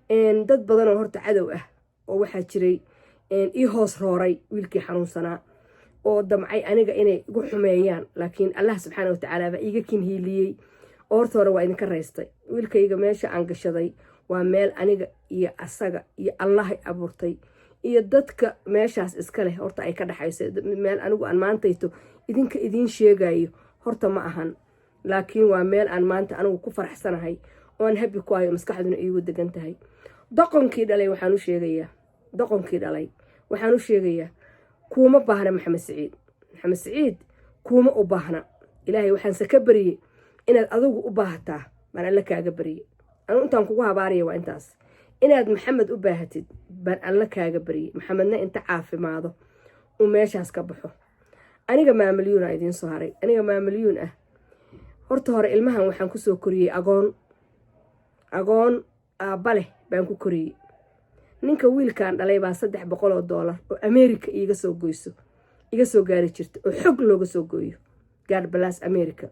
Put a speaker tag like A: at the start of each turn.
A: dad badan oo horta cadow ah oo waxaa jiray ii hoos rooray wiilkii xanuunsanaa oo damcay aniga inay igu xumeeyaan laakiin allah subxaana watacaala baa iiga kinhiiliyey oo horta hore waa idinka raystay wiilkayga meesha aan gashaday waa meel aniga iyo asaga iyo allahay abuurtay iyo dadka meeshaas iska leh horta ay ka dhaxayso meel anigu aan maantayto idinka idiin sheegayo horta ma ahan laakiin waa meel aan maanta anigu ku faraxsanahay oo aan habi ku hayo maskaxduna iigu degan tahay doqonkii dhalay waxaan u sheegayaa kuuma baahna maxamed siciid kuuma u baahna ilaahay waxaanse ka bariyey inaad adigu u baahataa baan alla kaaga bariyey anu intaan kugu habaaraya waa intaas inaad maxamed u baahatid baan alla kaaga bariyey maxamedna inta caafimaado uu meeshaas ka baxo aniga maamalyuuna idiin soo haray aniga maamalyuun ah horta hore ilmahan waxaan kusoo koriyey agoon aabba leh baan ku koriyey ninka wiilkan dhalay baa $300 oo America iga soo gaari jirta oo xog looga soo gooyo gaar balaas America